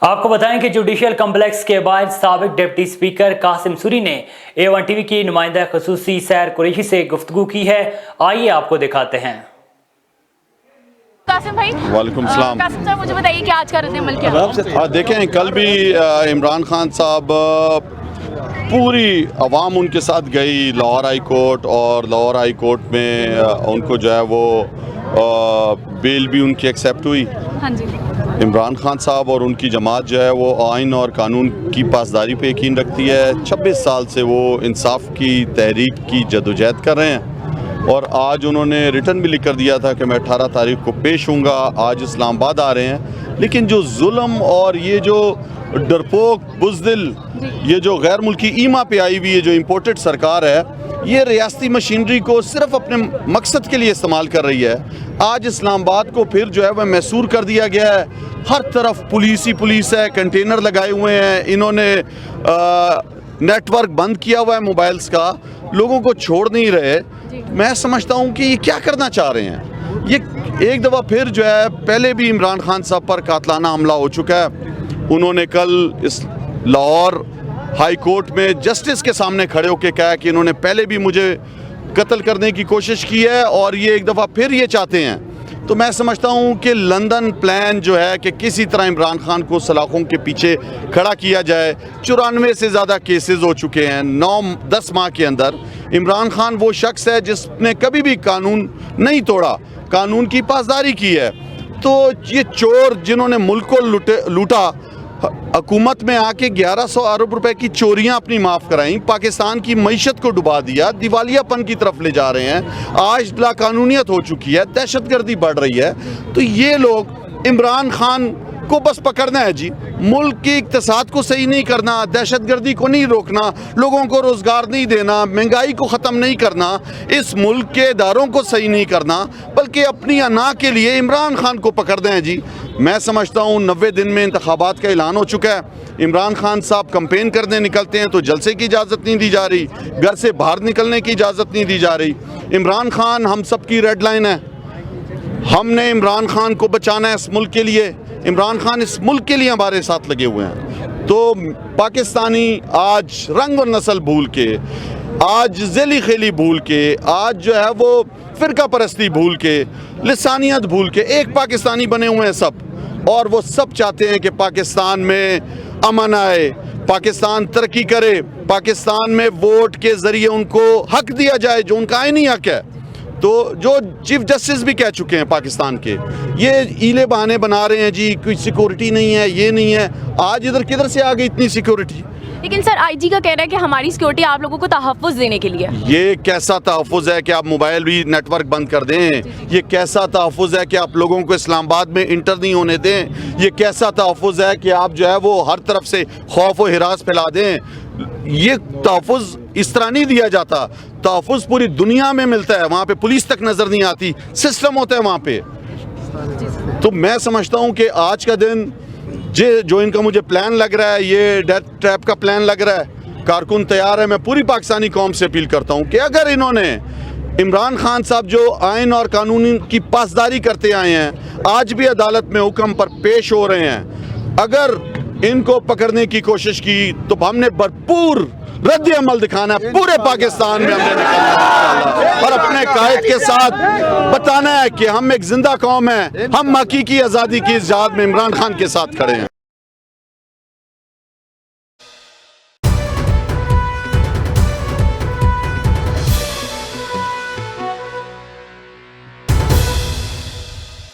آپ کو بتائیں کہ جوڈیشل کمپلیکس کے باہر سابق ڈپٹی اسپیکر قاسم سوری نے A1 ٹی وی کی نمائندہ خصوصی سیر قریشی سے گفتگو کی ہے. آئیے آپ کو دکھاتے ہیں. قاسم بھائی، وعلیکم السلام. قاسم صاحب مجھے بتائیے کہ آج کا رد عمل کیا ہے؟ دیکھیں کل بھی عمران خان صاحب پوری عوام ان کے ساتھ گئی لاہور ہائی کورٹ، اور لاہور ہائی کورٹ میں ان کو جو ہے وہ بیل بھی ان کی ایکسیپٹ ہوئی. ہاں جی. عمران خان صاحب اور ان کی جماعت جو ہے وہ آئین اور قانون کی پاسداری پہ یقین رکھتی ہے. 26 سال سے وہ انصاف کی تحریک کی جدوجہد کر رہے ہیں، اور آج انہوں نے ریٹن بھی لکھ کر دیا تھا کہ میں 18 تاریخ کو پیش ہوں گا. آج اسلام آباد آ رہے ہیں، لیکن جو ظلم اور یہ جو ڈرپوک بزدل، یہ جو غیر ملکی ایما پہ آئی ہوئی یہ جو امپورٹڈ سرکار ہے، یہ ریاستی مشینری کو صرف اپنے مقصد کے لیے استعمال کر رہی ہے. آج اسلام آباد کو پھر جو ہے وہ محصور کر دیا گیا ہے. ہر طرف پولیس ہی پولیس ہے، کنٹینر لگائے ہوئے ہیں، انہوں نے نیٹ ورک بند کیا ہوا ہے موبائلز کا، لوگوں کو چھوڑ نہیں رہے. میں سمجھتا ہوں کہ یہ کیا کرنا چاہ رہے ہیں. یہ ایک دفعہ پھر جو ہے، پہلے بھی عمران خان صاحب پر قاتلانہ حملہ ہو چکا ہے. انہوں نے کل اس لاہور ہائی کورٹ میں جسٹس کے سامنے کھڑے ہو کے کہا کہ انہوں نے پہلے بھی مجھے قتل کرنے کی کوشش کی ہے، اور یہ ایک دفعہ پھر یہ چاہتے ہیں. تو میں سمجھتا ہوں کہ لندن پلان جو ہے کہ کسی طرح عمران خان کو سلاخوں کے پیچھے کھڑا کیا جائے. 94 سے زیادہ کیسز ہو چکے ہیں 9-10 ماہ کے اندر. عمران خان وہ شخص ہے جس نے کبھی بھی قانون نہیں توڑا، قانون کی پاسداری کی ہے. تو یہ چور جنہوں نے ملک کو لوٹا، حکومت میں آ کے 1100 ارب روپے کی چوریاں اپنی معاف کرائیں، پاکستان کی معیشت کو ڈبا دیا، دیوالیہ پن کی طرف لے جا رہے ہیں. آج لا قانونیت ہو چکی ہے، دہشت گردی بڑھ رہی ہے. تو یہ لوگ عمران خان کو بس پکڑنا ہے جی. ملک کے اقتصاد کو صحیح نہیں کرنا، دہشت گردی کو نہیں روکنا، لوگوں کو روزگار نہیں دینا، مہنگائی کو ختم نہیں کرنا، اس ملک کے اداروں کو صحیح نہیں کرنا، بلکہ اپنی انا کے لیے عمران خان کو پکڑنا ہے جی. میں سمجھتا ہوں 90 دن میں انتخابات کا اعلان ہو چکا ہے. عمران خان صاحب کمپین کرنے نکلتے ہیں تو جلسے کی اجازت نہیں دی جا رہی، گھر سے باہر نکلنے کی اجازت نہیں دی جا رہی. عمران خان ہم سب کی ریڈ لائن ہے. ہم نے عمران خان کو بچانا ہے اس ملک کے لیے. عمران خان اس ملک کے لیے ہمارے ساتھ لگے ہوئے ہیں. تو پاکستانی آج رنگ اور نسل بھول کے، آج ذیلی خیلی بھول کے، آج جو ہے وہ فرقہ پرستی بھول کے، لسانیت بھول کے ایک پاکستانی بنے ہوئے ہیں سب. اور وہ سب چاہتے ہیں کہ پاکستان میں امن آئے، پاکستان ترقی کرے، پاکستان میں ووٹ کے ذریعے ان کو حق دیا جائے جو ان کا آئینی حق ہے. تو جو چیف جسٹس بھی کہہ چکے ہیں پاکستان کے، یہ ایلے بہانے بنا رہے ہیں جی کوئی سیکورٹی نہیں ہے، یہ نہیں ہے. آج ادھر کدھر سے آ گئی اتنی سیکورٹی؟ لیکن سر آئی جی کا کہہ رہا ہے کہ ہماری سیکورٹی آپ لوگوں کو تحفظ دینے کے لیے. یہ کیسا تحفظ ہے کہ آپ موبائل بھی نیٹ ورک بند کر دیں؟ یہ کیسا تحفظ ہے کہ آپ لوگوں کو اسلام آباد میں انٹر نہیں ہونے دیں؟ یہ کیسا تحفظ ہے کہ آپ جو ہے وہ ہر طرف سے خوف و ہراس پھیلا دیں؟ یہ تحفظ اس طرح نہیں دیا جاتا. تحفظ پوری دنیا میں ملتا ہے، وہاں پہ پولیس تک نظر نہیں آتی، سسٹم ہوتا ہے وہاں پہ. تو میں سمجھتا ہوں کہ آج کا دن جو ان کا مجھے پلان لگ رہا ہے، یہ ڈیتھ ٹریپ کا پلان لگ رہا ہے. کارکن تیار ہے. میں پوری پاکستانی قوم سے اپیل کرتا ہوں کہ اگر انہوں نے عمران خان صاحب جو آئین اور قانون کی پاسداری کرتے آئے ہیں، آج بھی عدالت میں حکم پر پیش ہو رہے ہیں، اگر ان کو پکڑنے کی کوشش کی تو ہم نے بھرپور رد عمل دکھانا ہے. پورے پاکستان میں ہم نے نکلنا ہے اور اپنے قائد کے ساتھ بتانا ہے کہ ہم ایک زندہ قوم ہیں. ہم حقیقی آزادی کی اس جہاد میں عمران خان کے ساتھ کھڑے ہیں.